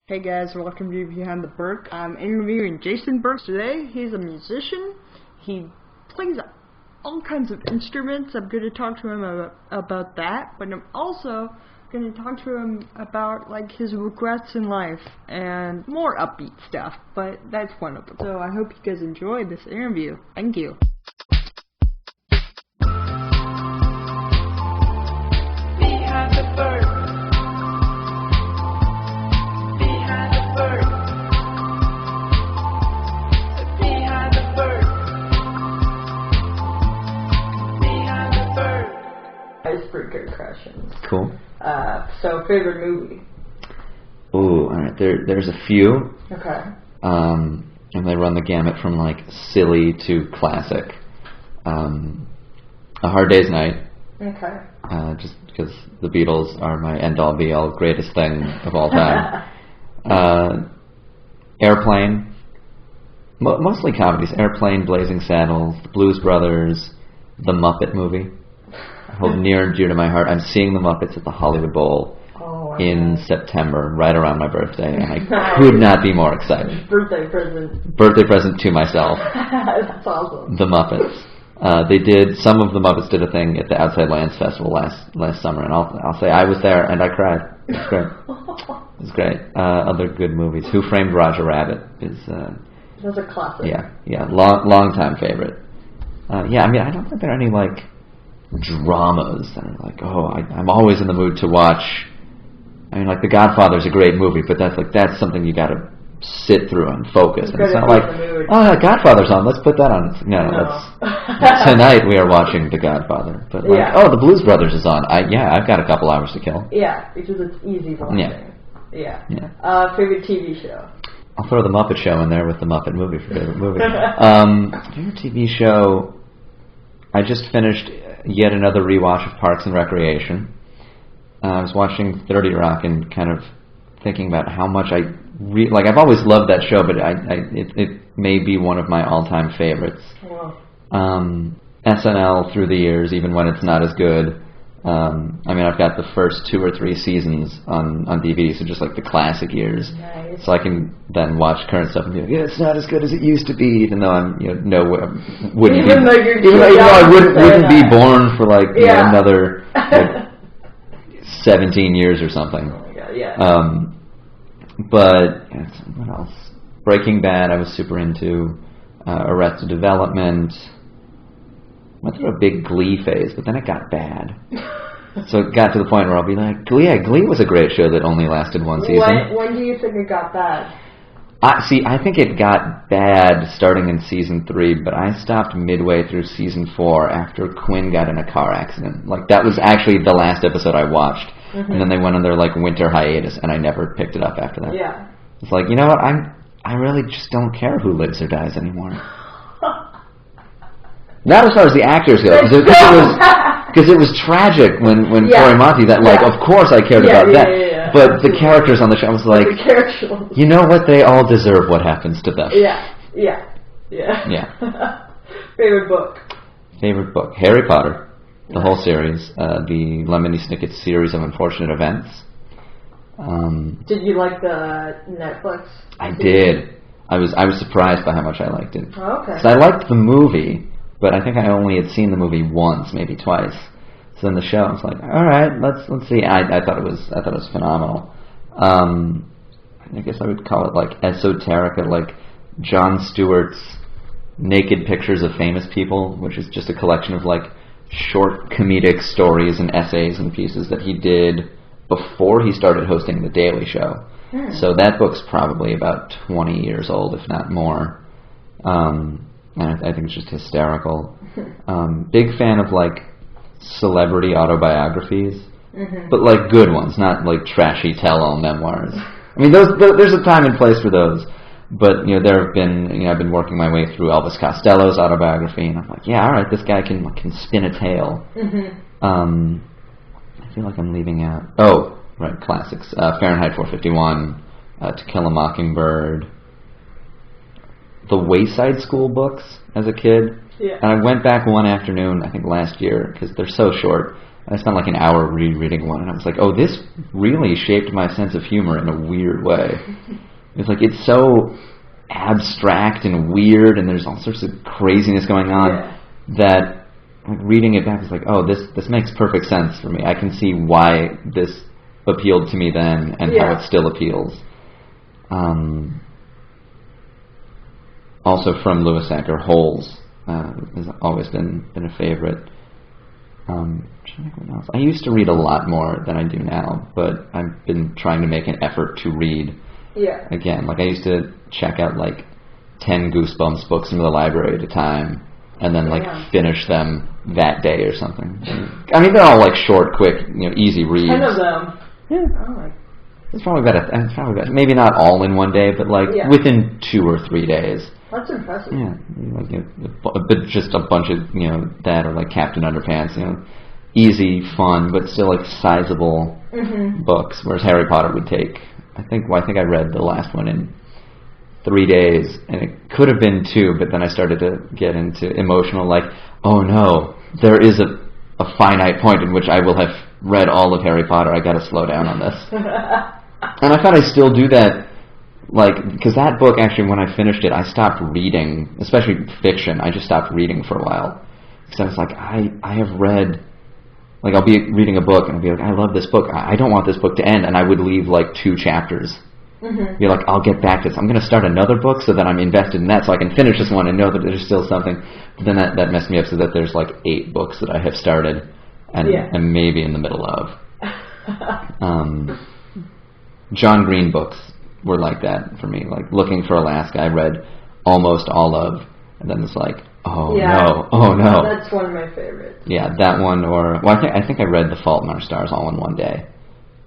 Hey guys, welcome to Behind the Birk. I'm interviewing Jason Berk today. He's a musician. He plays all kinds of instruments. I'm going to talk to him about that, but I'm also going to talk to him about his regrets in life and more upbeat stuff, but that's one of them. So I hope you guys enjoyed this interview. Thank you. Behind the Birk. Icebreaker questions. Cool. So favorite movie? Ooh, alright, there's a few. Okay. And they run the gamut from silly to classic. A Hard Day's Night. Okay. Just because the Beatles are my end-all be-all greatest thing of all time. Airplane. Mostly comedies. Airplane, Blazing Saddles, The Blues Brothers, The Muppet Movie. Hold near and dear to my heart. I'm seeing the Muppets at the Hollywood Bowl in September, right around my birthday, and I could not be more excited. Birthday present. Birthday present to myself. That's awesome. The Muppets. Some of the Muppets did a thing at the Outside Lands Festival last summer, and I'll say I was there and I cried. It was great. It was great. Other good movies. Who Framed Roger Rabbit is. That's a classic. Yeah. Long time favorite. I don't think there are any dramas that are I'm always in the mood to watch. The Godfather's a great movie, but that's something you gotta sit through and focus. And it's not Godfather's on, let's put that on. No. Tonight we are watching The Godfather. But The Blues Brothers is on. I've got a couple hours to kill. Yeah, because it's easy watching. Yeah. Favorite TV show? I'll throw The Muppet Show in there with The Muppet Movie for favorite movie. Favorite TV show, I just finished yet another rewatch of Parks and Recreation. I was watching 30 Rock and kind of thinking about how much I've always loved that show, but it may be one of my all-time favorites. Wow. SNL through the years, even when it's not as good. I've got the first 2 or 3 seasons on DVD, so just the classic years. Nice. So I can then watch current stuff and be it's not as good as it used to be, even though I'm even though I wouldn't be born for another 17 years or something. Oh my God, yeah. But what else? Breaking Bad, I was super into. Arrested Development. Went through a big Glee phase, but then it got bad. So it got to the point where I'll be Glee was a great show that only lasted one season. When do you think it got bad? I think it got bad starting in season 3, but I stopped midway through season 4 after Quinn got in a car accident. That was actually the last episode I watched. Mm-hmm. And then they went on their winter hiatus, and I never picked it up after that. Yeah. It's you know what? I really just don't care who lives or dies anymore. Not as far as the actors go, because it was tragic when Cory Monteith. Of course I cared about that. Yeah. But the characters on the show, I was you know what? They all deserve what happens to them. Yeah. Favorite book? Harry Potter, the whole series, the Lemony Snicket series of unfortunate events. Did you like the Netflix? I did. I was surprised by how much I liked it. Oh, okay. So I liked the movie, but I think I only had seen the movie once, maybe twice. So in the show, I was all right, let's see. I thought it was phenomenal. I guess I would call it esoterica, Jon Stewart's Naked Pictures of Famous People, which is just a collection of short comedic stories and essays and pieces that he did before he started hosting The Daily Show. So that book's probably about 20 years old, if not more. And I think it's just hysterical. Big fan of celebrity autobiographies, but good ones, not trashy tell-all memoirs. There's a time and place for those. But there have been, I've been working my way through Elvis Costello's autobiography, and I'm all right, this guy can spin a tale. I feel like I'm leaving out. Oh, right, classics. Fahrenheit 451, To Kill a Mockingbird. The Wayside School books as a kid. Yeah. And I went back one afternoon, I think last year, because they're so short, I spent like an hour rereading one, and I was like, oh, this really shaped my sense of humor in a weird way. It's like, it's so abstract and weird, and there's all sorts of craziness going on that, like, reading it back is like, oh, this makes perfect sense for me. I can see why this appealed to me then, and how it still appeals. Also from Lewis Acker, Holes has always been a favorite. I'm trying to think what else. I used to read a lot more than I do now, but I've been trying to make an effort to read again. Like, I used to check out like 10 Goosebumps books from the library at a time, and then like finish them that day or something. I mean, they're all like short, quick, easy reads. 10 of them. Yeah. Oh my. It's probably better. Maybe not all in one day, but like within 2 or 3 days. That's impressive. Yeah, like just a bunch of that, or like Captain Underpants. Easy, fun, but still like sizable books. Whereas Harry Potter would take. I think I read the last one in 3 days, and it could have been 2, but then I started to get into emotional. Like, oh no, there is a finite point in which I will have read all of Harry Potter. I got to slow down on this. And I thought I still do that. Like, because that book, actually, when I finished it, I stopped reading, especially fiction. I just stopped reading for a while. Because I was like, I have read, like, I'll be reading a book, and I'll be like, I love this book. I don't want this book to end, and I would leave, like, 2 chapters. Be like, I'll get back to this. I'm going to start another book so that I'm invested in that, so I can finish this one and know that there's still something. But then that messed me up, so that there's, like, 8 books that I have started, and maybe in the middle of. John Green books were like that for me. Like, Looking for Alaska, I read almost all of, and then it's like, oh no. That's one of my favorites. Yeah, that one, or I think I read The Fault in Our Stars all in one day.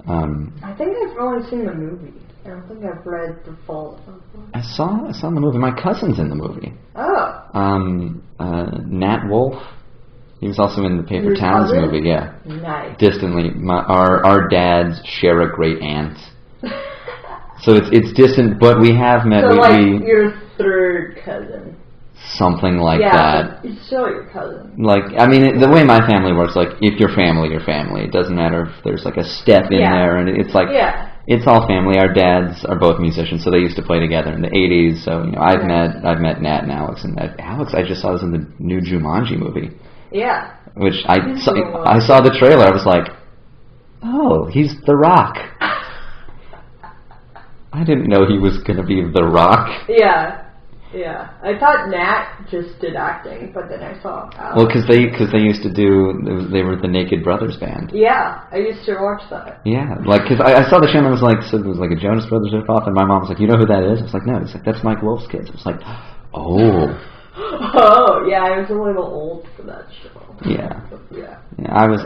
I think I've only seen the movie. I don't think I've read The Fault. I saw the movie. My cousin's in the movie. Oh. Nat Wolff. He was also in the Paper Towns movie. Yeah. Nice. Distantly, our dads share a great aunt. So it's distant, but we have met. So your third cousin. Something like that. Yeah, it's still your cousin. Like, I mean, the way my family works, like, if you're family, you're family. It doesn't matter if there's like a step in there, and it's like, it's all family. Our dads are both musicians, so they used to play together in the 80s. So I've met Nat and Alex, and Alex I just saw was in the new Jumanji movie. Yeah. Which I saw the trailer. I was like, oh, he's The Rock. I didn't know he was going to be The Rock. Yeah. I thought Nat just did acting, but then I saw Alex. Well, because they used to they were the Naked Brothers band. Yeah, I used to watch that. Yeah, like, because I saw the show and I was like, so it was like a Jonas Brothers ripoff, and my mom was like, you know who that is? I was like, no. He's like, that's Mike Wolf's kids. I was like, oh. Oh, yeah, I was a little old for that show. Yeah. I was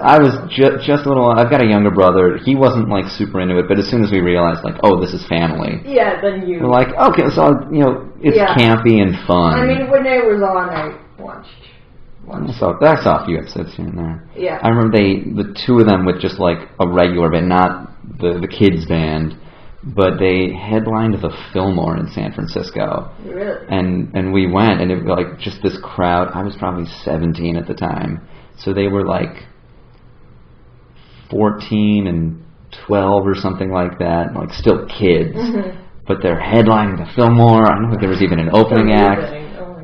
just a little. I've got a younger brother. He wasn't like super into it, but as soon as we realized, like, oh, this is family. Yeah, then we're like, okay, so it's campy and fun. I mean, when it was on, I watched. I saw a few episodes here and there. Yeah. I remember the 2 of them with just like a regular band, not the kids band. But they headlined the Fillmore in San Francisco. Really? And we went, and it was like just this crowd. I was probably 17 at the time. So they were like 14 and 12 or something like that, like still kids. But they're headlining the Fillmore. I don't think there was even an opening act.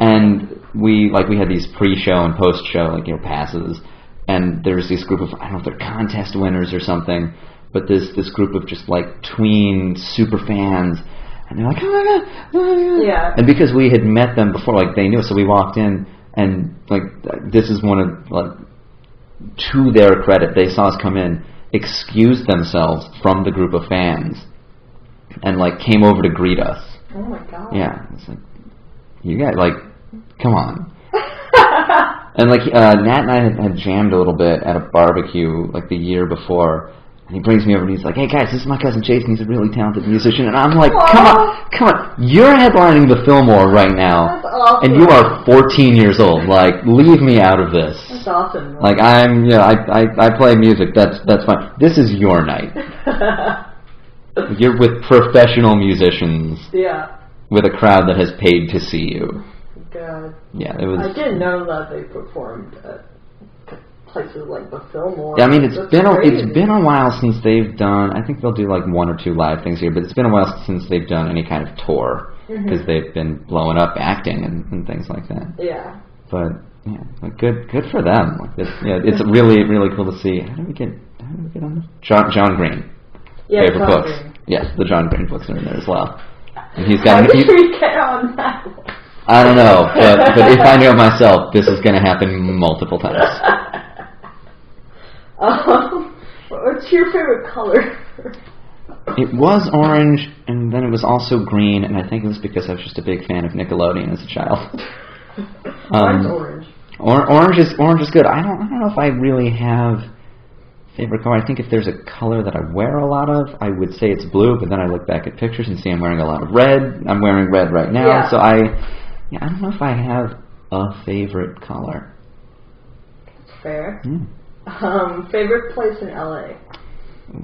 And we had these pre-show and post-show, passes. And there was this group of, I don't know if they're contest winners or something, but this group of just like tween super fans, and they're like, oh my god. Yeah. And because we had met them before, like, they knew, so we walked in, and like, this is one of, like, to their credit, they saw us come in, excused themselves from the group of fans, and like came over to greet us. Oh my god. Yeah. It's like, you guys, like, come on. And like, Nat and I had jammed a little bit at a barbecue like the year before. And he brings me over and he's like, hey guys, this is my cousin Jason, he's a really talented musician. And I'm like, come on, you're headlining the Fillmore right now. That's awesome. And you are 14 years old. Like, leave me out of this. That's awesome. Like, I play music, that's fine. This is your night. You're with professional musicians. Yeah. With a crowd that has paid to see you. God. Yeah, it was. I didn't know that they performed at places like the Fillmore. Yeah, I mean, it's been a a while since they've done. I think they'll do like 1 or 2 live things here, but it's been a while since they've done any kind of tour because they've been blowing up acting and things like that. Yeah. But yeah, like good for them. Like it's really really cool to see. How do we get on this? John Green. Yeah, favorite John books. Green. Yes, the John Green books are in there as well. And he's got. How did we get on that one? I don't know, but if I know myself, this is going to happen multiple times. What's your favorite color? It was orange, and then it was also green, and I think it was because I was just a big fan of Nickelodeon as a child. Mine's orange. Orange is good. I don't know if I really have favorite color. I think if there's a color that I wear a lot of, I would say it's blue, but then I look back at pictures and see I'm wearing a lot of red. I'm wearing red right now, so I don't know if I have a favorite color. That's fair. Favorite place in LA?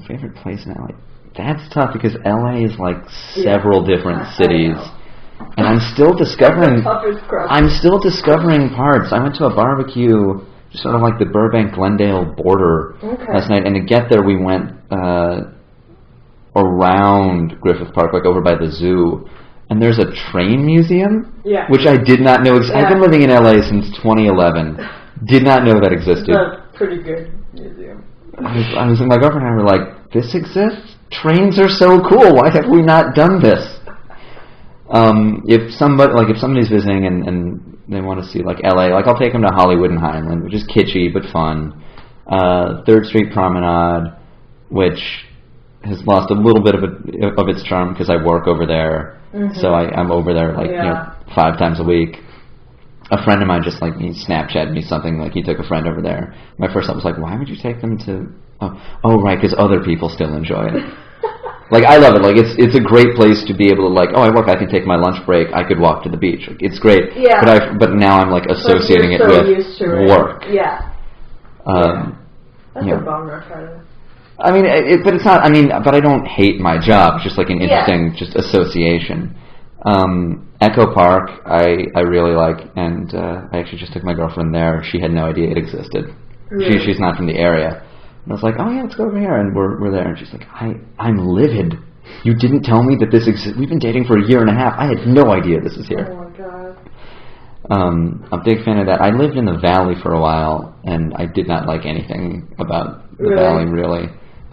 Favorite place in LA? That's tough because LA is like several different cities. And I'm still discovering parts. I went to a barbecue just sort of like the Burbank-Glendale border last night, and to get there we went around Griffith Park, like over by the zoo. And there's a train museum, which I did not know. I've been living in LA since 2011. Did not know that existed. It's a pretty good museum. I was in my girlfriend and I were like, this exists? Trains are so cool. Why have we not done this? If somebody's visiting and they want to see like LA, like I'll take them to Hollywood and Highland, which is kitschy but fun. 3rd Street Promenade, which has lost a little bit of its charm because I work over there. So I'm over there 5 times a week. A friend of mine just he Snapchatted me something, like he took a friend over there. My first thought was like, why would you take them to... Oh right, because other people still enjoy it. Like, I love it. Like, it's a great place to be able to, like, I can take my lunch break. I could walk to the beach. Like, it's great. Yeah. But now I'm, like, associating it with work. Yeah. That's a bummer, kind of. I mean, but it's not, but I don't hate my job. It's just, like, an interesting just association. Echo Park, I really like, and I actually just took my girlfriend there. She had no idea it existed. Really? She's not from the area. And I was like, oh yeah, let's go over here, and we're there. And she's like, I'm livid. You didn't tell me that this exists. We've been dating for 1.5 years. I had no idea this was here. Oh my god. I'm a big fan of that. I lived in the Valley for a while, and I did not like anything about the Valley, really.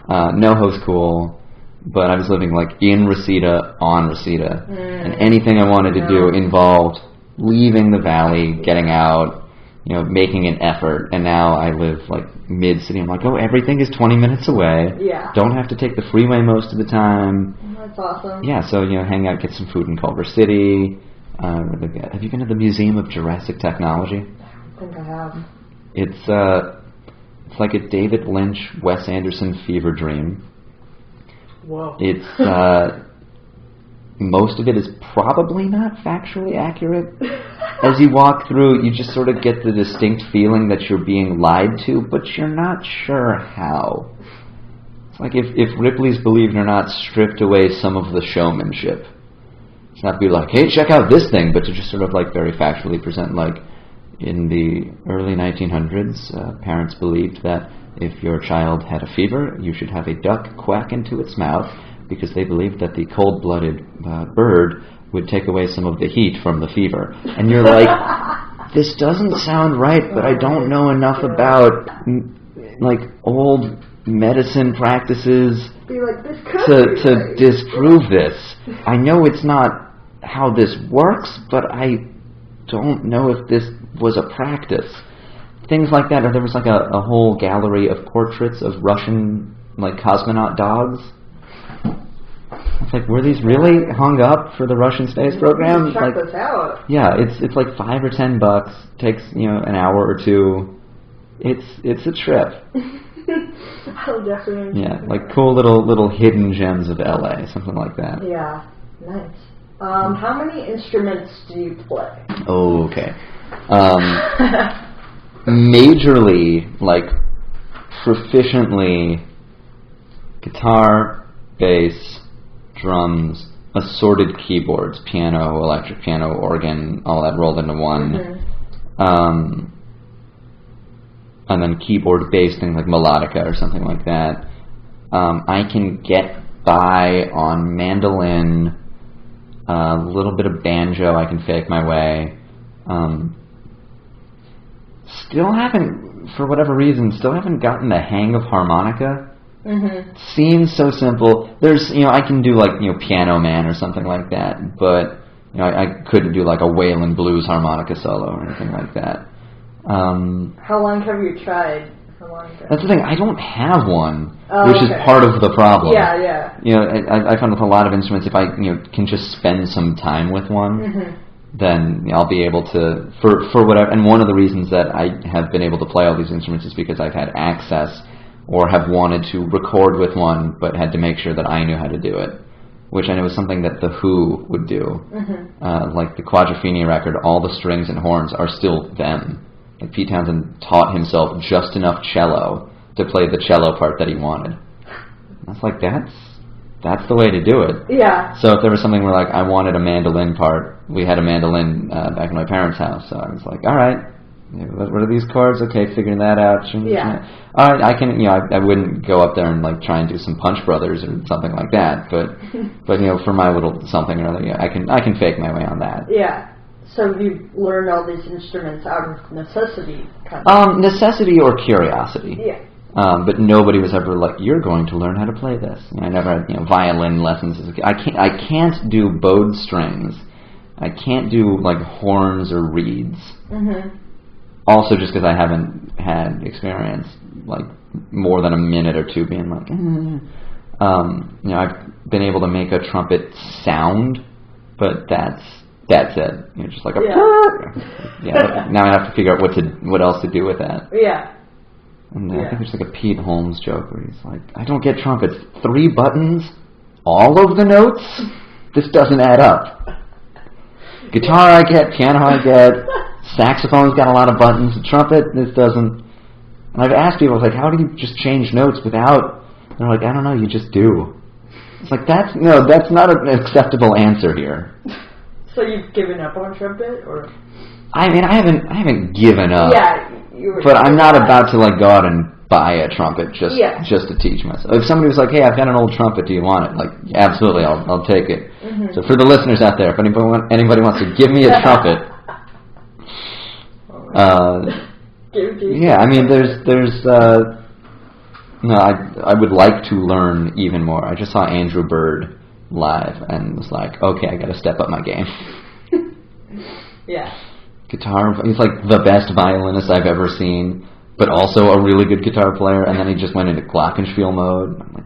NoHo's cool, but I was living like in Reseda, on Reseda, and anything I wanted to do involved leaving the Valley, getting out, making an effort. And now I live like mid-city. I'm like, everything is 20 minutes away. Yeah. Don't have to take the freeway most of the time. That's awesome. Yeah, so, hang out, get some food in Culver City. Have you been to the Museum of Jurassic Technology? I think I have. It's like a David Lynch, Wes Anderson fever dream. Whoa. It's, most of it is probably not factually accurate. As you walk through, you just sort of get the distinct feeling that you're being lied to, but you're not sure how. It's like if Ripley's Believe It or Not stripped away some of the showmanship. It's not to be like, hey, check out this thing, but to just sort of like very factually present, like, in the early 1900s, parents believed that if your child had a fever, you should have a duck quack into its mouth, because they believed that the cold-blooded bird would take away some of the heat from the fever. And you're like, this doesn't sound right, but I don't know enough about like old medicine practices to disprove this. I know it's not how this works, but I don't know if this was a practice. Things like that. Or there was like a whole gallery of portraits of Russian like cosmonaut dogs. It's like, were these really hung up for the Russian space program? Check this out. Yeah, it's like $5 or $10. Takes an hour or two. It's a trip. I'll definitely. Yeah, like cool little hidden gems of LA, something like that. Yeah, nice. How many instruments do you play? Oh, okay. Majorly, like proficiently, guitar, bass, drums, assorted keyboards, piano, electric piano, organ, all that rolled into one. and then keyboard-based things like melodica or something like that. I can get by on mandolin, a little bit of banjo. I can fake my way. Still haven't, for whatever reason, gotten the hang of harmonica. Mm-hmm. Seems so simple. There's, I can do like, Piano Man or something like that, but I couldn't do like a Waylon Blues harmonica solo or anything like that. How long have you tried harmonica? That's the thing. I don't have one, Oh, which okay. is part of the problem. Yeah. I find with a lot of instruments, if I can just spend some time with one, Mm-hmm. then I'll be able to for whatever. And one of the reasons that I have been able to play all these instruments is because I've had access or have wanted to record with one, but had to make sure that I knew how to do it, which I know is something that The Who would do. Mm-hmm. Like the Quadrophenia record, all the strings and horns are still them. Like Pete Townsend taught himself just enough cello to play the cello part that he wanted. That's like, that's the way to do it. Yeah. So if there was something where like I wanted a mandolin part, we had a mandolin back in my parents' house, so I was like, all right, what are these chords? Okay, figuring that out. Yeah. All right, I can. I wouldn't go up there and like try and do some Punch Brothers or something like that, but for my little something or other, I can fake my way on that. Yeah. So you learned all these instruments out of necessity, kind of. Necessity or curiosity. Yeah. But nobody was ever like, you're going to learn how to play this. I never had violin lessons as a kid. I can't do bowed strings. I can't do like horns or reeds. Mm-hmm. Also, just because I haven't had experience, like more than a minute or two being like, I've been able to make a trumpet sound, but that's it. Just like a yeah. Now I have to figure out what else to do with that. Yeah. And I think there's like a Pete Holmes joke where he's like, I don't get trumpets. 3 buttons, all of the notes. This doesn't add up. Guitar I get, piano I get. Saxophone's got a lot of buttons. The trumpet, this doesn't. And I've asked people, I was like, how do you just change notes without? And they're like, I don't know, you just do. It's like, that's not an acceptable answer here. So you've given up on trumpet, or? I mean, I haven't given up. Yeah, but I'm not about to like go out and buy a trumpet just to teach myself. If somebody was like, "Hey, I've got an old trumpet. Do you want it?" Like, absolutely, I'll take it. Mm-hmm. So for the listeners out there, if anybody wants to give me a trumpet, yeah, I mean, there's no, I would like to learn even more. I just saw Andrew Bird live and was like, okay, I got to step up my game. Yeah. Guitar, he's like the best violinist I've ever seen, but also a really good guitar player. And then he just went into glockenspiel mode. I'm like,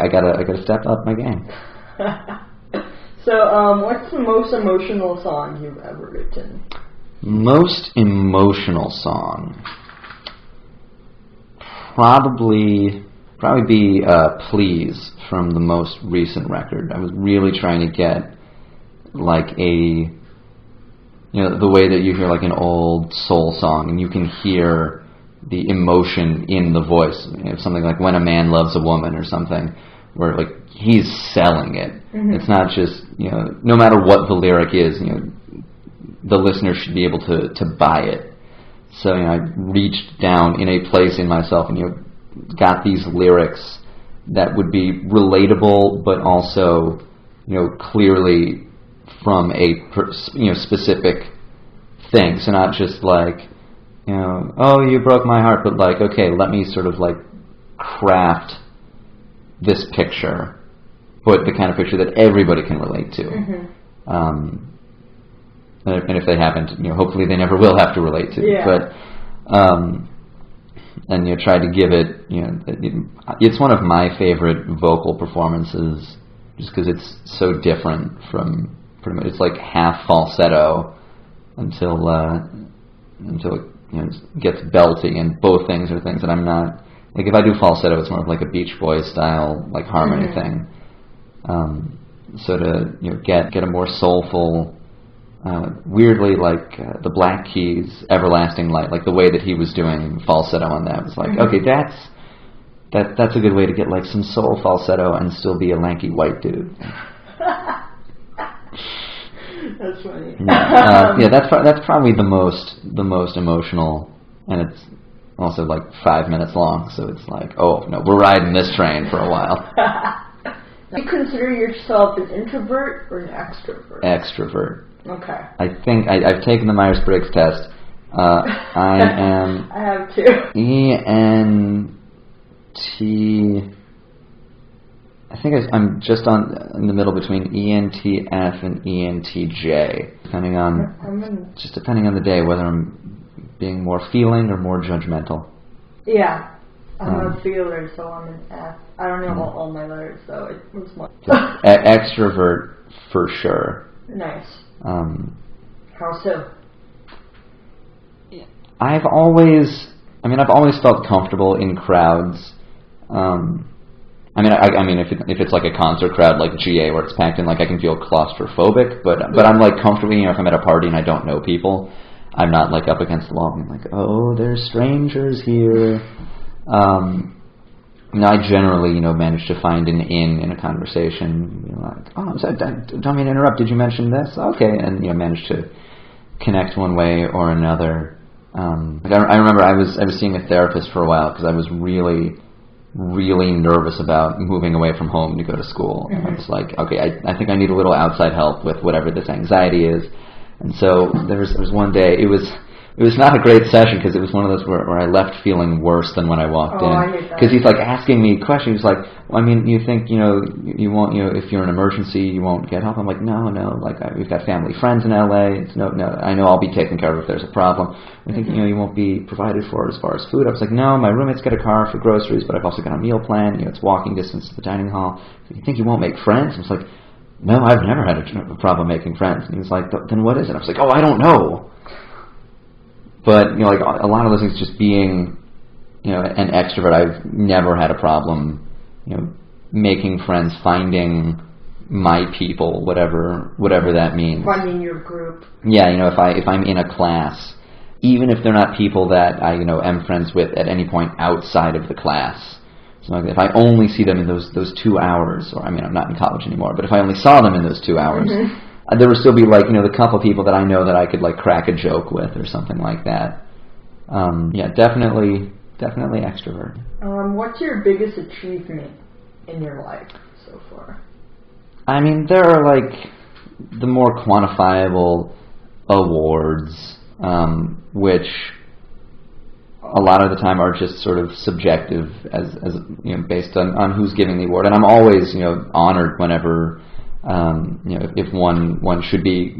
I gotta step up my game. So, what's the most emotional song you've ever written? Most emotional song, probably be "Please" from the most recent record. I was really trying to get like a, the way that you hear like an old soul song and you can hear the emotion in the voice. Something like "When a Man Loves a Woman" or something, where like he's selling it. Mm-hmm. It's not just, no matter what the lyric is, the listener should be able to buy it. So I reached down in a place in myself and got these lyrics that would be relatable, but also clearly from a specific thing. So not just like oh, you broke my heart, but like, okay, let me sort of like craft this picture, but the kind of picture that everybody can relate to. Mm-hmm. And if they haven't, hopefully they never will have to relate to. Yeah. But and try to give it, it's one of my favorite vocal performances, just because it's so different from pretty much. It's like half falsetto until it gets belty, and both things are things that I'm not like. If I do falsetto, it's more of like a Beach Boys style like harmony thing. So to get a more soulful. Weirdly, like the Black Keys' "Everlasting Light," like the way that he was doing falsetto on that was like, okay, that's a good way to get like some soul falsetto and still be a lanky white dude. That's funny. That's probably the most emotional and it's also like 5 minutes long, so it's like, oh no, we're riding this train for a while. Do you consider yourself an introvert or an extrovert? Extrovert. Okay. I think I've taken the Myers-Briggs test. I am. I have too. ENT. I think I'm just in the middle between ENTF and ENTJ, depending on depending on the day, whether I'm being more feeling or more judgmental. Yeah, I'm a feeler, so I'm an F. I don't know all my letters, so it was more. Extrovert for sure. Nice. How so? I've always felt comfortable in crowds. I mean, if it's like a concert crowd like GA where it's packed in, like I can feel claustrophobic, but I'm like comfortable. You know, if I'm at a party and I don't know people, I'm not like up against the wall and I'm like, oh, there's strangers here. I generally, manage to find an in a conversation. Like, oh, I'm sorry, don't mean to interrupt. Did you mention this? Okay, and manage to connect one way or another. I remember I was seeing a therapist for a while because I was really nervous about moving away from home to go to school. Mm-hmm. I was like, okay, I think I need a little outside help with whatever this anxiety is. And so there was one day, it was not a great session because it was one of those where I left feeling worse than when I walked in. Because he's like asking me questions. He's like, well, I mean, you think, you won't, if you're in an emergency, you won't get help? I'm like, no, like we've got family, friends in LA. It's no, I know I'll be taken care of if there's a problem. I think, you won't be provided for as far as food. I was like, no, my roommate's got a car for groceries, but I've also got a meal plan. It's walking distance to the dining hall. You think you won't make friends? I was like, no, I've never had a problem making friends. And he was like, then what is it? I was like, oh, I don't know. But, like a lot of those things, just being, an extrovert, I've never had a problem, making friends, finding my people, whatever that means. Finding your group. Yeah, if I'm in a class, even if they're not people that I, am friends with at any point outside of the class. So like if I only see them in those 2 hours, or I'm not in college anymore, but if I only saw them in those 2 hours, there would still be like, the couple people that I know that I could like crack a joke with or something like that. Yeah, definitely extrovert. What's your biggest achievement in your life so far? I mean, there are like the more quantifiable awards, which a lot of the time are just sort of subjective as based on who's giving the award. And I'm always, honored whenever if one should be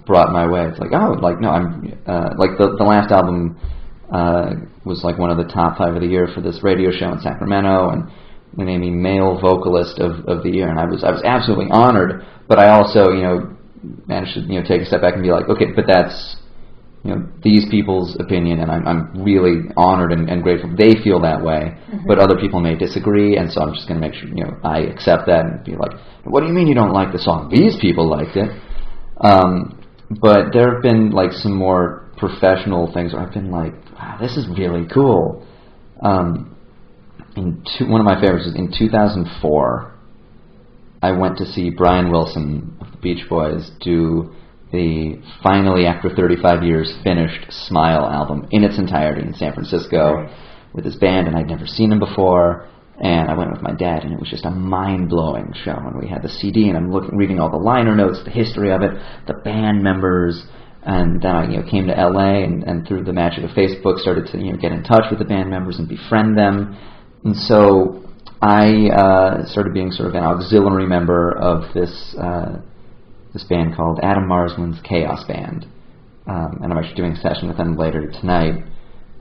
brought my way. It's like, oh, like no, I'm like the last album was like one of the top 5 of the year for this radio show in Sacramento, and they named me male vocalist of the year, and I was absolutely honored. But I also managed to take a step back and be like, okay, but that's these people's opinion, and I'm really honored and grateful they feel that way. Mm-hmm. But other people may disagree, and so I'm just going to make sure I accept that and be like, what do you mean you don't like the song? These people liked it. But there have been like some more professional things where I've been like, wow, this is really cool. One of my favorites is in 2004. I went to see Brian Wilson of the Beach Boys do the finally, after 35 years, finished Smile album in its entirety in San Francisco with his band, and I'd never seen him before. And I went with my dad, and it was just a mind-blowing show. And we had the CD, and I'm reading all the liner notes, the history of it, the band members, and then I came to LA, and through the magic of Facebook started to get in touch with the band members and befriend them. And so I started being sort of an auxiliary member of this band called Adam Marsman's Chaos Band, and I'm actually doing a session with them later tonight.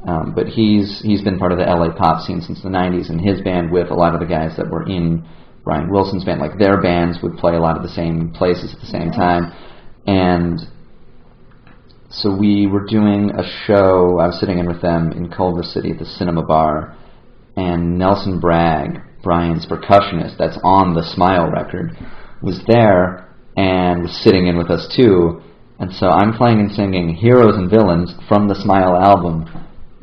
But he's been part of the LA pop scene since the 90s, and his band with a lot of the guys that were in Brian Wilson's band, like their bands would play a lot of the same places at the same time. And so we were doing a show, I was sitting in with them in Culver City at the Cinema Bar, and Nelson Bragg, Brian's percussionist that's on the Smile record, was there and was sitting in with us too. And so I'm playing and singing Heroes and Villains from the Smile album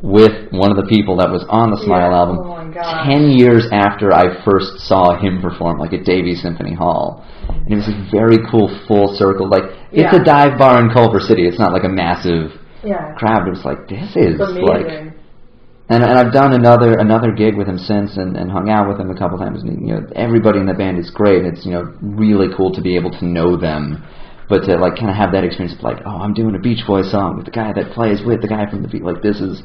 with one of the people that was on the Smile album 10 years after I first saw him perform, like at Davies Symphony Hall. And it was a very cool full circle. Like, it's a dive bar in Culver City. It's not like a massive crowd. It was like, this is It's like... amazing. And I've done another gig with him since, and hung out with him a couple times. And, everybody in the band is great. And it's really cool to be able to know them, but to like kind of have that experience of like, oh, I'm doing a Beach Boys song with the guy that plays with the guy from the Beach. Like this is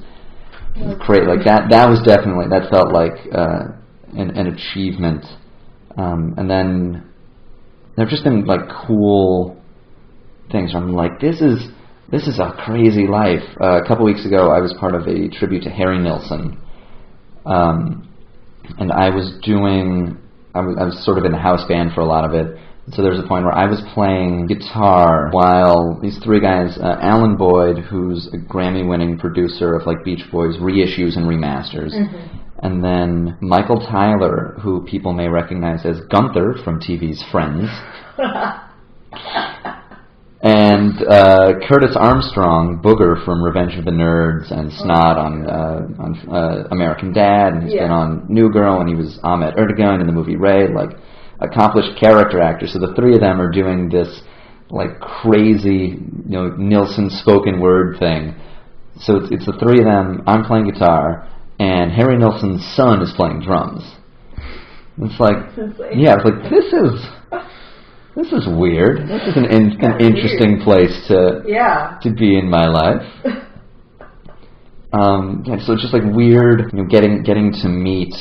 great. Like that was definitely, that felt like an achievement. And then there've just been like cool things where I'm like, this is a crazy life. A couple weeks ago, I was part of a tribute to Harry Nilsson, and I was sort of in the house band for a lot of it. So there was a point where I was playing guitar while these three guys, Alan Boyd, who's a Grammy-winning producer of like Beach Boys reissues and remasters, and then Michael Tyler, who people may recognize as Gunther from TV's Friends. And Curtis Armstrong, Booger from Revenge of the Nerds and Snot on American Dad, and he's been on New Girl, and he was Ahmet Erdogan in the movie Ray, like accomplished character actor. So the three of them are doing this like crazy, Nilsson spoken word thing. So it's the three of them. I'm playing guitar, and Harry Nilsson's son is playing drums. It's like, it's like this is weird. This is an interesting place to be in my life. So it's just like weird, getting to meet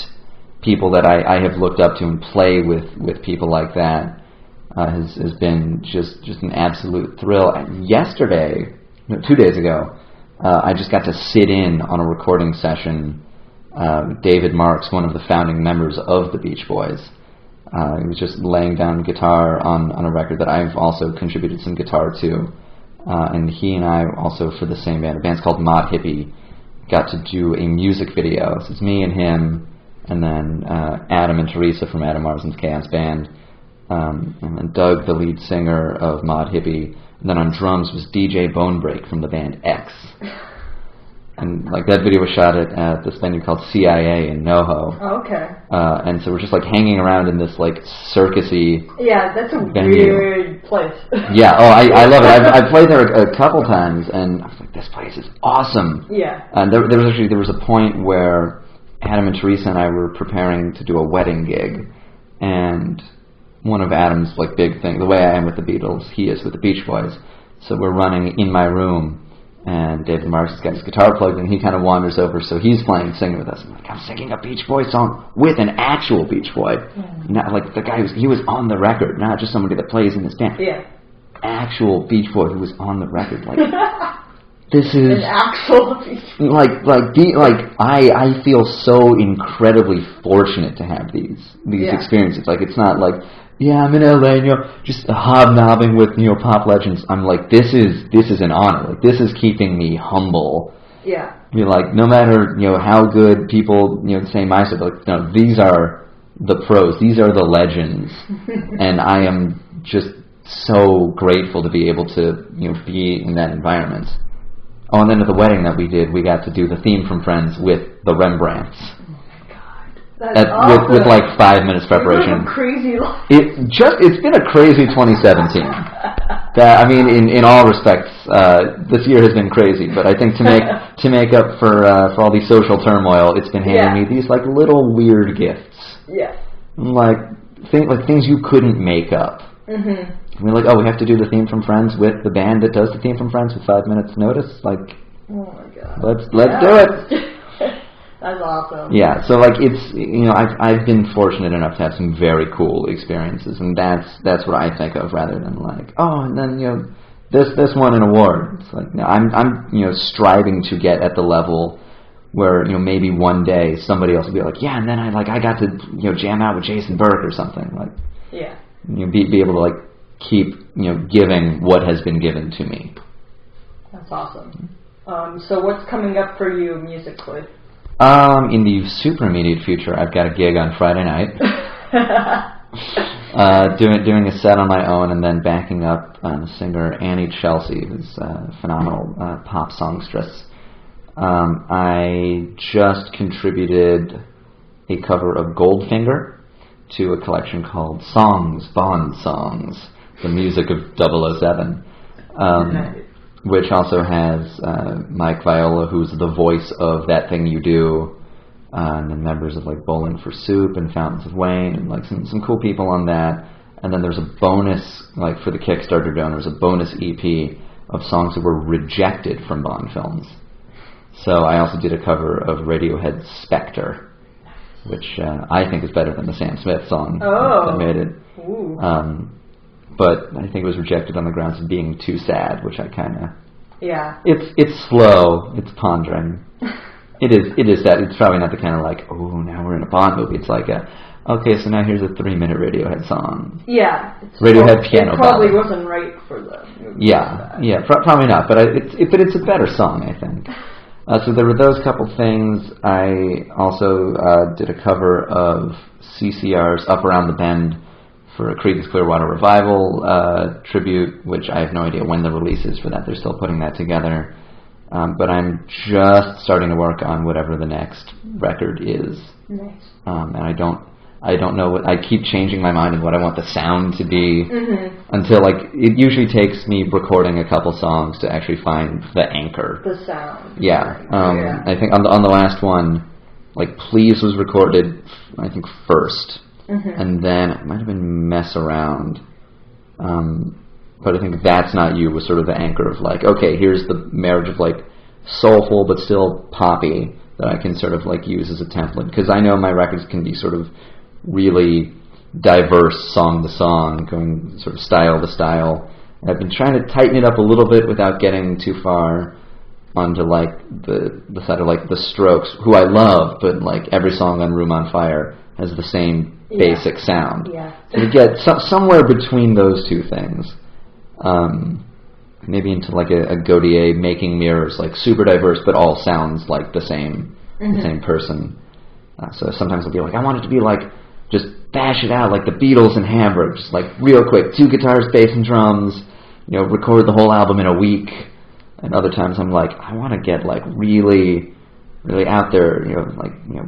people that I have looked up to and play with people like that has been just an absolute thrill. Yesterday, 2 days ago, I just got to sit in on a recording session with David Marks, one of the founding members of the Beach Boys. He was just laying down guitar on a record that I've also contributed some guitar to. And he and I also, for the same band, a band's called Mod Hippie, got to do a music video. So it's me and him, and then Adam and Teresa from Adam Marsden's Chaos Band, and then Doug, the lead singer of Mod Hippie, and then on drums was DJ Bonebreak from the band X. And like that video was shot at this venue called CIA in NoHo. Oh, okay. And so we're just like hanging around in this like circusy. Yeah, that's a venue. weird place. Yeah. Oh, I love it. I've played there a couple times, and I was like, this place is awesome. Yeah. And there was a point where Adam and Teresa and I were preparing to do a wedding gig, and one of Adam's like big things, the way I am with the Beatles, he is with the Beach Boys. So we're running in my room, and David Marks has got his guitar plugged in, and he kind of wanders over, so he's singing with us. I'm like, I'm singing a Beach Boy song with an actual Beach Boy. Not like the guy he was on the record, not just somebody that plays in this band. Yeah. Actual Beach Boy who was on the record. Like, this is an actual Beach Boy. I feel so incredibly fortunate to have these experiences. Like, it's not like, yeah, I'm in LA, just hobnobbing with, pop legends. I'm like, this is an honor. Like, this is keeping me humble. Yeah. You're like, no matter, how good people, say my stuff, like, no, these are the pros. These are the legends. And I am just so grateful to be able to, be in that environment. Oh, and then at the wedding that we did, we got to do the theme from Friends with the Rembrandts. Awesome. With like 5 minutes preparation. Crazy life. It's been a crazy 2017. In all respects, this year has been crazy. But I think to make up for all the social turmoil, it's been handing me these like little weird gifts. Yeah. Like things you couldn't make up. Mm-hmm. We're like, we have to do the theme from Friends with the band that does the theme from Friends with 5 minutes notice. Like, oh my god, let's do it. That's awesome. Yeah, so like it's I've been fortunate enough to have some very cool experiences, and that's what I think of rather than like, and then this won an award. It's like, no, I'm striving to get at the level where maybe one day somebody else will be like, and then I got to jam out with Jason Berk or something, like, be able to like keep giving what has been given to me. That's awesome. So what's coming up for you musically? In the super immediate future, I've got a gig on Friday night. Doing a set on my own, and then backing up singer Annie Chelsea, who's a phenomenal pop songstress. I just contributed a cover of Goldfinger to a collection called Songs, Bond Songs, the music of 007. which also has Mike Viola, who's the voice of That Thing You Do, and then members of like Bowling for Soup and Fountains of Wayne, and like some cool people on that. And then there's a bonus, like for the Kickstarter donors, a bonus EP of songs that were rejected from Bond films. So I also did a cover of Radiohead's Spectre, which I think is better than the Sam Smith song that made it. Ooh. But I think it was rejected on the grounds of being too sad, which I kind of... Yeah. It's slow. It's pondering. It is sad. It's probably not the kind of like, oh, now we're in a Bond movie. It's like okay, so now here's a 3-minute Radiohead song. Yeah. Radiohead piano It probably ballad. wasn't right for the movie. Yeah, probably not. But it's a better song, I think. So there were those couple things. I also did a cover of CCR's Up Around the Bend for a Creedence Clearwater Revival tribute, which I have no idea when the release is for that. They're still putting that together. But I'm just starting to work on whatever the next record is. Nice. And I don't know what... I keep changing my mind on what I want the sound to be until, like, it usually takes me recording a couple songs to actually find the anchor. The sound. Yeah. I think on the last one, like, Please was recorded, I think, first. And then it might have been Mess Around. But I think That's Not You was sort of the anchor of, like, okay, here's the marriage of, like, soulful but still poppy that I can sort of, like, use as a template. Because I know my records can be sort of really diverse song to song, going sort of style to style. And I've been trying to tighten it up a little bit without getting too far onto like the side of like the Strokes, who I love, but like every song on Room on Fire has the same basic sound. Yeah. So to get somewhere between those two things, maybe into like a Gaudier Making Mirrors, like super diverse, but all sounds like the same person. So sometimes I'll be like, I want it to be like, just bash it out like the Beatles in Hamburg, just like real quick, 2 guitars, bass, and drums, record the whole album in a week. And other times I'm like, I want to get like really, really out there,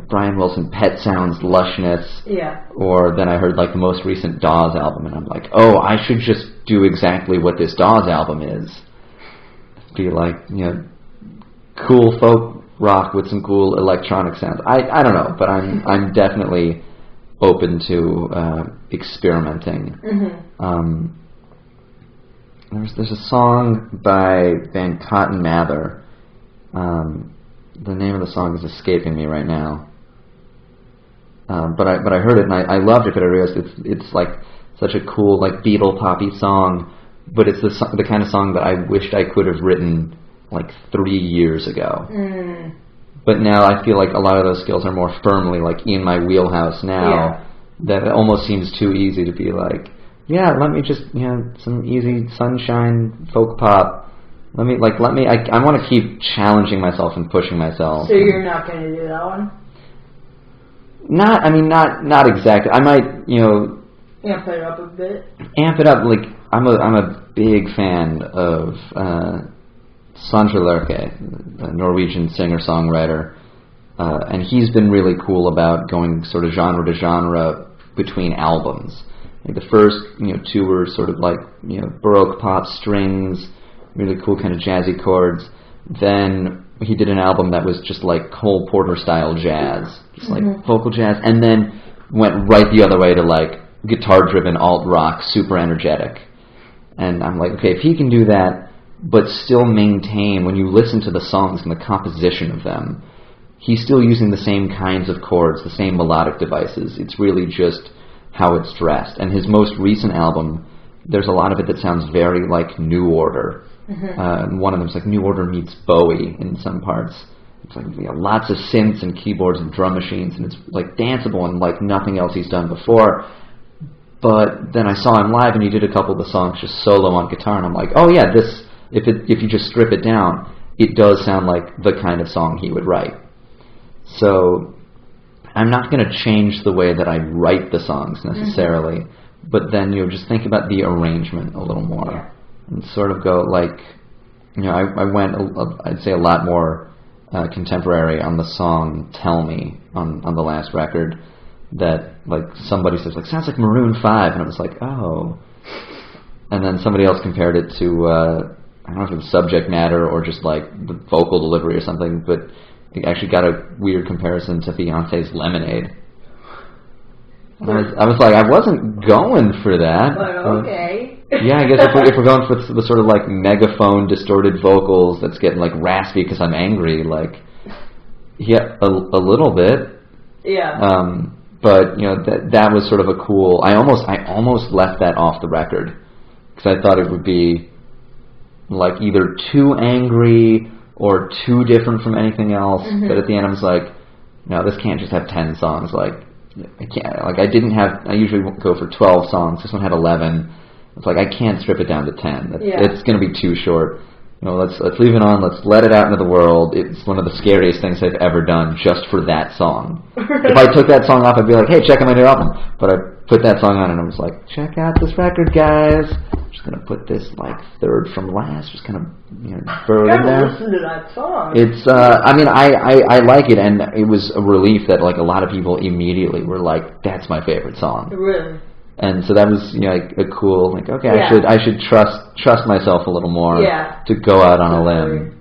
Brian Wilson, Pet Sounds, lushness. Yeah. Or then I heard like the most recent Dawes album, and I'm like, oh, I should just do exactly what this Dawes album is. Be like, cool folk rock with some cool electronic sounds. I don't know, but I'm definitely open to experimenting. There's a song by Van Cotton Mather. The name of the song is escaping me right now. But I heard it and I loved it, but I realized it's like such a cool like Beatle poppy song, but it's the kind of song that I wished I could have written like 3 years ago. But now I feel like a lot of those skills are more firmly like in my wheelhouse now. That it almost seems too easy to be like, yeah, let me just some easy sunshine folk pop. I want to keep challenging myself and pushing myself. So you're not going to do that one? Not exactly. I might, Amp it up a bit. Amp it up. Like I'm a big fan of Sondre Lerche, a Norwegian singer-songwriter, and he's been really cool about going sort of genre to genre between albums. Like the first, 2 were sort of like, Baroque pop strings, really cool kind of jazzy chords. Then he did an album that was just like Cole Porter style jazz, just like vocal jazz, and then went right the other way to like guitar-driven alt rock, super energetic. And I'm like, okay, if he can do that, but still maintain, when you listen to the songs and the composition of them, he's still using the same kinds of chords, the same melodic devices. It's really just how it's dressed. And his most recent album, there's a lot of it that sounds very like New Order. One of them's like New Order meets Bowie in some parts. It's like lots of synths and keyboards and drum machines, and it's like danceable and like nothing else he's done before. But then I saw him live, and he did a couple of the songs just solo on guitar, and I'm like, oh yeah, this, if you just strip it down, it does sound like the kind of song he would write. So I'm not going to change the way that I write the songs necessarily, but then just think about the arrangement a little more, and sort of go like, I went, I'd say a lot more contemporary on the song "Tell Me" on the last record. That like somebody says like sounds like Maroon 5, and I was like, oh. And then somebody else compared it to I don't know if it was subject matter or just like the vocal delivery or something, but it actually got a weird comparison to Beyonce's Lemonade. And I was like, I wasn't going for that. But okay. Yeah, I guess if we're going for the sort of like megaphone distorted vocals that's getting like raspy because I'm angry, like yeah, a little bit. Yeah. But you know that was sort of a cool. I almost left that off the record because I thought it would be like either too angry or too different from anything else. Mm-hmm. But at the end, I was like, no, this can't just have 10 songs. Like I can't. Like I usually go for 12 songs. This one had 11. It's like I can't strip it down to 10. It's going to be too short. You know, let's leave it on. Let's let it out into the world. It's one of the scariest things I've ever done just for that song. If I took that song off, I'd be like, hey, check out my new album. But I put that song on, and I was like, check out this record, guys. I'm just gonna put this like third from last. Just kind of throw it in there. Listen to that song. It's. I mean, I like it, and it was a relief that like a lot of people immediately were like, that's my favorite song. Really. And so that was, like a cool, like, okay, I should trust myself a little more to go out on a limb.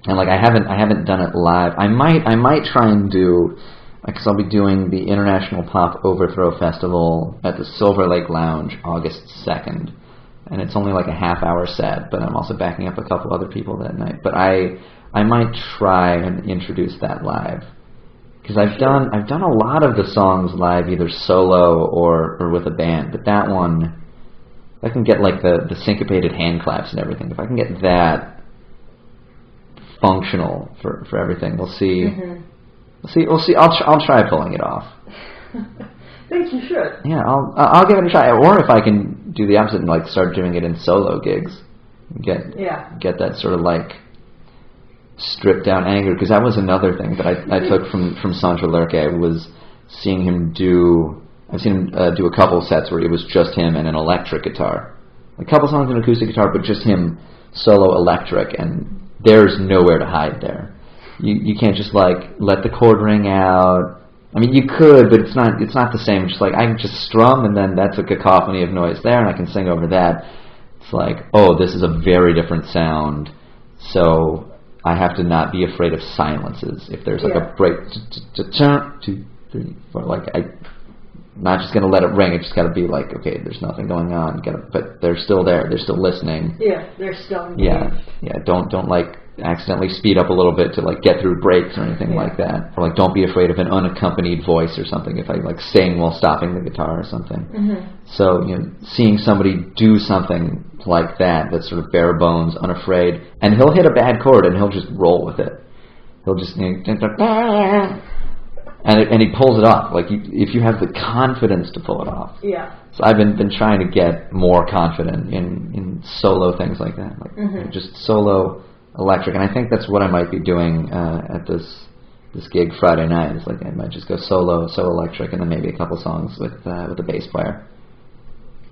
And like I haven't done it live. I might try and do, because I'll be doing the International Pop Overthrow Festival at the Silver Lake Lounge August 2nd, and it's only like a half-hour set. But I'm also backing up a couple other people that night. But I might try and introduce that live. Because I've done a lot of the songs live, either solo or with a band. But that one, if I can get like the syncopated hand claps and everything, if I can get that functional for everything, we'll see. Mm-hmm. We'll see. I'll try pulling it off. I think you should. Yeah, I'll give it a try. Or if I can do the opposite and like start doing it in solo gigs, get that sort of like stripped down anger, because that was another thing that I took from Sandra Lerche, was seeing him do. I've seen him do a couple sets where it was just him and an electric guitar, a couple songs an acoustic guitar, but just him solo electric, and there's nowhere to hide there. You can't just like let the chord ring out. I mean, you could, but it's not the same. Just like I can just strum, and then that's a cacophony of noise there, and I can sing over that. It's like, oh, this is a very different sound. So I have to not be afraid of silences. If there's like a break, 2, 3, 4, like I'm not just gonna let it ring. It's just gotta be like, okay, there's nothing going on. But they're still there. They're still listening. Yeah, they're still engaged. Yeah. Don't like accidentally speed up a little bit to like get through breaks or anything like that. Or like don't be afraid of an unaccompanied voice or something. If I like sing while stopping the guitar or something. Mm-hmm. So seeing somebody do something like that's sort of bare bones, unafraid, and he'll hit a bad chord and he'll just roll with it. He'll just and he pulls it off. Like if you have the confidence to pull it off. Yeah. So I've been trying to get more confident in solo things like that, like just solo electric, and I think that's what I might be doing at this gig Friday night. It's like I might just go solo electric, and then maybe a couple songs with the bass player.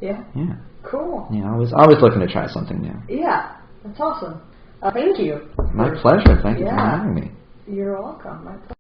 Yeah. Yeah. Cool. Yeah, always looking to try something new. Yeah, that's awesome. Thank you. My pleasure. Thank you for having me. You're welcome. My pleasure.